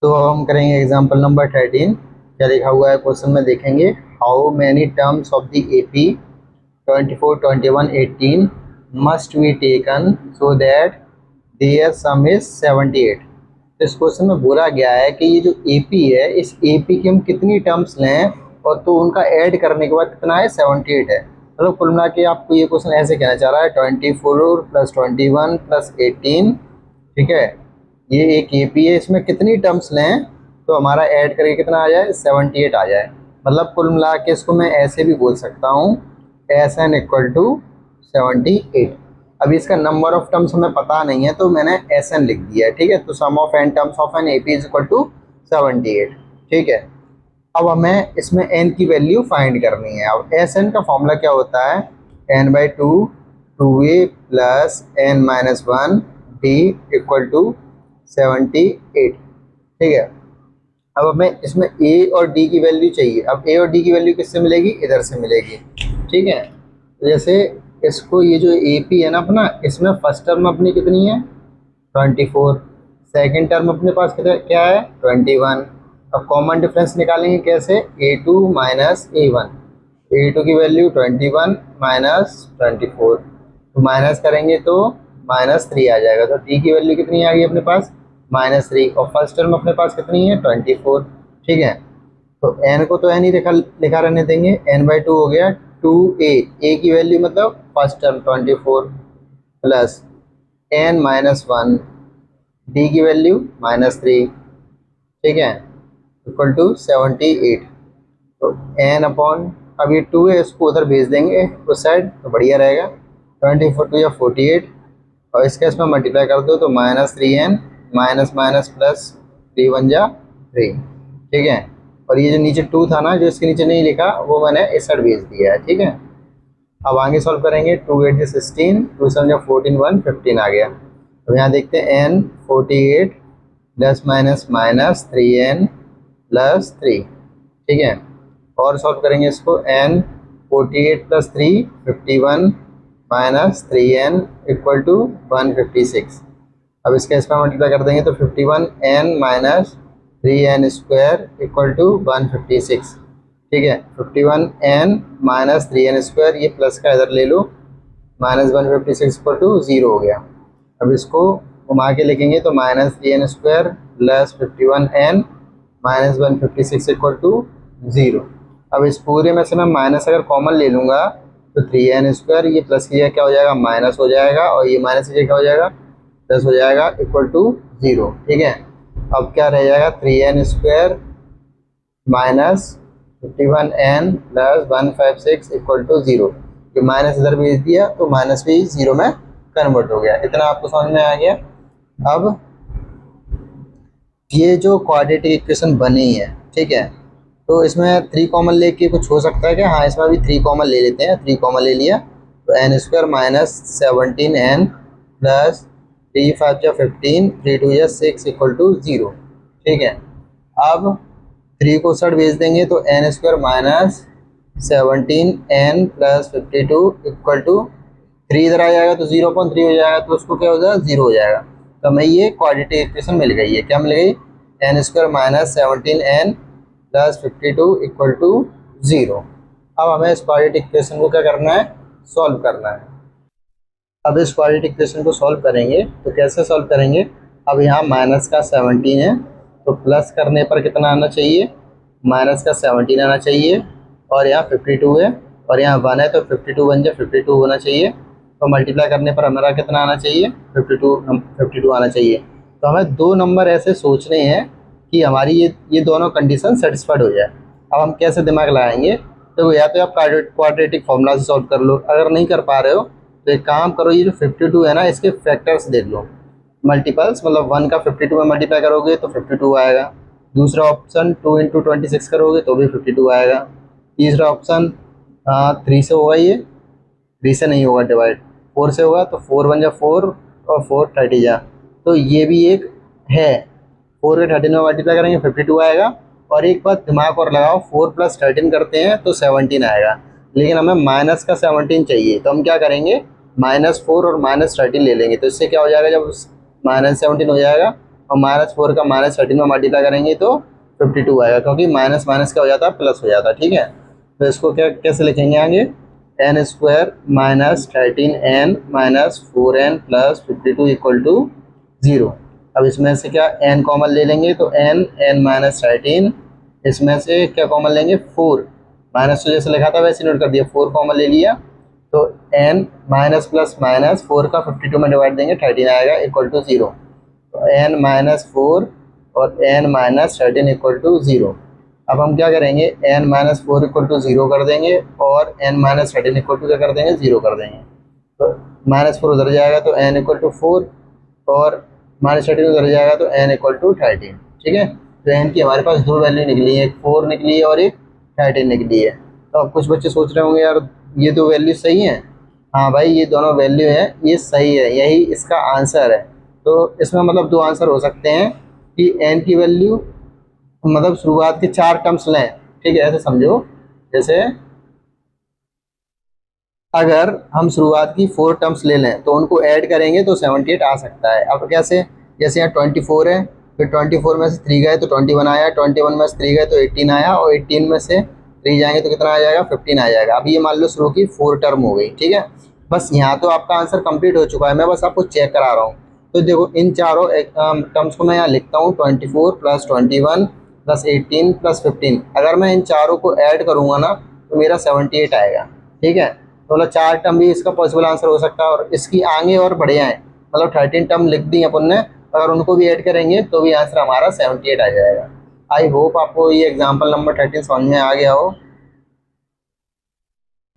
तो अब हम करेंगे एग्जाम्पल नंबर 13। क्या लिखा हुआ है क्वेश्चन में देखेंगे। How many terms of the AP 24, 21, 18 must be taken so that their sum is 78। इस क्वेश्चन में बोला गया है कि ये जो एपी है, इस एपी की हम कितनी टर्म्स लें और तो उनका ऐड करने के बाद कितना है, 78 है। मतलब कुल मिला के आपको ये क्वेश्चन ऐसे कहना चाह रहा है 24 प्लस 21 प्लस 18, ठीक है। ये एक एपी है, इसमें कितनी टर्म्स लें तो हमारा ऐड करके कितना आ जाए, 78 आ जाए। मतलब कुल मिला के इसको मैं ऐसे भी बोल सकता हूँ, एस एन इक्वल टू 78। अभी इसका नंबर ऑफ टर्म्स हमें पता नहीं है तो मैंने एस एन लिख दिया है, ठीक है। तो sum of n terms of an AP is equal to 78, ठीक है। अब हमें इसमें एन की वैल्यू फाइंड करनी है। अब एस एन का फॉर्मूला क्या होता है, n by two, two a plus n minus one d equal to 78, ठीक है। अब हमें इसमें ए और डी की वैल्यू चाहिए। अब ए और डी की वैल्यू किससे मिलेगी, इधर से मिलेगी, ठीक है। तो जैसे इसको ये जो ए पी है ना अपना, इसमें फर्स्ट टर्म अपनी कितनी है 24, सेकेंड टर्म अपने पास क्या है 21। अब कॉमन डिफरेंस निकालेंगे कैसे, a two minus a one. A two की वैल्यू 21 माइनस 24, तो माइनस करेंगे तो -3 आ जाएगा। तो डी की वैल्यू कितनी आ गई अपने पास, -3। और फर्स्ट टर्म अपने पास कितनी है 24, ठीक है। तो एन को तो एन ही लिखा रहने देंगे, एन बाई टू हो गया 2a, ए की वैल्यू मतलब first term 24 plus n minus one, d की वैल्यू -3, ठीक है, इक्वल टू 78। तो एन अपॉन, अब ये 2 है इसको उधर भेज देंगे उस साइड तो बढ़िया रहेगा। 24 टू या 48 और इसके इसमें मल्टीप्लाई कर दो तो -3n minus minus plus 3 one जा 3, ठीक है। और ये जो नीचे 2 था ना, जो इसके नीचे नहीं लिखा, वो मैंने इस साइड भेज दिया है, ठीक है। अब आगे सॉल्व करेंगे, 2 8 जा 16, 2 7 जा 14, 1 15 आ गया। अब यहाँ देखते हैं n 48 plus minus minus 3n plus 3, ठीक है। और सॉल्व करेंगे इसको, n 48 plus 3 51 minus 3n equal to 156। अब इसका इसमें मल्टीप्लाई कर देंगे तो 51n minus 3n square equal to 156, ठीक है। 51n माइनस 3n स्क्वायर, ये प्लस का इधर ले लो, माइनस 156 इक्वल टू 0 हो गया। अब इसको घुमा के लिखेंगे तो -3n square plus 51n minus 156 equal to 0। अब इस पूरे में से मैं माइनस अगर कॉमन ले लूँगा तो 3n स्क्वायर, ये प्लस की जगह क्या हो जाएगा, माइनस हो जाएगा, और ये माइनस की जगह क्या हो जाएगा, प्लस हो जाएगा, इक्वल टू 0, ठीक है। अब क्या रह जाएगा, 3n square minus 51n plus 156 equal to 0। ये माइनस इधर भेज दिया तो माइनस भी 0 में कन्वर्ट हो गया। इतना आपको समझ में आ गया। अब ये जो क्वाड्रेटिक इक्वेशन बनी है, ठीक है, तो इसमें 3 कॉमन लेके कुछ हो सकता है क्या, हाँ इसमें भी 3 कॉमन ले लेते हैं। 3 कॉमन ले लिया तो n square minus 17n plus 3 5 जा 15, 3 2 जा 6 इक्वल टू 0, ठीक है। अब 3 को साइड भेज देंगे तो n square minus 17n plus 52 equal to 3 इधर आ जाएगा तो 0.3 हो जाएगा, तो उसको क्या हो जाएगा, 0 हो जाएगा। तो हमें ये क्वाड्रेटिक इक्वेशन मिल गई है। क्या मिल गई, n square minus 17n plus 52 equal to 0। अब हमें इस क्वाड्रेटिक इक्वेशन को क्या करना है, सॉल्व करना है। अब इस क्वाड्रेटिक इक्वेशन को सॉल्व करेंगे तो कैसे सॉल्व करेंगे, अब यहाँ माइनस का 17 है तो प्लस करने पर कितना आना चाहिए, माइनस का 17 आना चाहिए, और यहाँ 52 है और यहाँ 1 है तो 52 बन जाए 52 होना चाहिए। तो मल्टीप्लाई करने पर हमारा कितना आना चाहिए, 52 आना चाहिए। तो हमें 2 नंबर ऐसे सोचने हैं कि हमारी ये दोनों कंडीशन सेटिस्फाइड हो जाए। अब हम कैसे दिमाग लगाएंगे, तो या तो आप क्वाड्रेटिक फॉर्मूला से सॉल्व कर लो, अगर नहीं कर पा रहे हो तो एक काम करो, ये जो 52 है ना, इसके फैक्टर्स देख लो, मल्टीपल्स, मतलब 1 का 52 में मल्टीप्लाई करोगे तो 52 आएगा। दूसरा ऑप्शन 2 इंटू 26 करोगे तो भी 52 आएगा। तीसरा ऑप्शन 3 से होगा, ये 3 से नहीं होगा डिवाइड, 4 से होगा, तो 4 1 जा 4 और 4 30 जा, तो ये भी एक है। 4 के 13 में मल्टीप्लाई करेंगे 52 आएगा। और एक बात दिमाग और लगाओ, 4 प्लस 13 करते हैं तो 17 आएगा, लेकिन हमें माइनस का 17 चाहिए, तो हम क्या करेंगे, -4 और -13 ले लेंगे। तो इससे क्या हो जाएगा, जब -17 हो जाएगा और -4 का -13 में मल्टीप्लाई करेंगे तो 52 आएगा, क्योंकि माइनस माइनस क्या हो जाता है, प्लस हो जाता है। ठीक है, तो इसको क्या कैसे लिखेंगे आगे, n square -13n -4n plus 52 equal to 0। अब इसमें से क्या n कॉमन ले लेंगे तो n -13, इसमें से क्या कॉमन लेंगे 4, माइनस तो जैसे लिखा था वैसे नोट कर दिया, 4 कॉमन ले लिया तो n माइनस प्लस माइनस 4 का 52 में डिवाइड देंगे 13 आएगा इक्वल टू 0। तो n -4 और n -13 इक्वल टू 0। अब हम क्या करेंगे, n -4 इक्वल टू 0 कर देंगे और n -13 इक्वल टू क्या कर देंगे, 0 कर देंगे। तो -4 उधर जाएगा तो n इक्वल टू 4 और -13 उधर जाएगा तो n इक्वल टू 13। ठीक है, तो n की हमारे पास दो वैल्यू निकली है, एक 4 निकली है और एक 13 निकली है। तो अब कुछ बच्चे सोच रहे होंगे यार ये दो वैल्यू सही है। हाँ भाई, ये दोनों वैल्यू है, ये सही है, यही इसका आंसर है। तो इसमें मतलब दो आंसर हो सकते हैं कि n की वैल्यू मतलब शुरुआत के 4 टर्म्स लें। ठीक है, ऐसे समझो, जैसे अगर हम शुरुआत की 4 टर्म्स ले लें तो उनको ऐड करेंगे तो 78 आ सकता है। अब कैसे, जैसे यहाँ 24 है, फिर 24 में से 3 गए तो 21 आया, 21 में से 3 गए तो 18 आया और 18 में से 3 जाएंगे तो कितना आ जाएगा, 15 आ जाएगा। अब ये मान लो शुरू की 4 टर्म हो गई। ठीक है, बस यहाँ तो आपका आंसर कंप्लीट हो चुका है, मैं बस आपको चेक करा रहा हूँ। तो देखो इन चारों टर्म्स को मैं यहाँ लिखता हूँ, 24 प्लस 21 प्लस 18 प्लस 15। अगर मैं इन चारों को ऐड करूँगा ना तो मेरा 78 आएगा। ठीक है, तो मतलब 4 टर्म भी इसका पॉसिबल आंसर हो सकता है और इसकी आगे और बढ़िया है, मतलब 13 टर्म लिख दी अपन ने, अगर उनको भी ऐड करेंगे तो भी आंसर हमारा 78 आ जाएगा। आई होप आपको ये एग्जाम्पल नंबर 13 समझ में आ गया हो।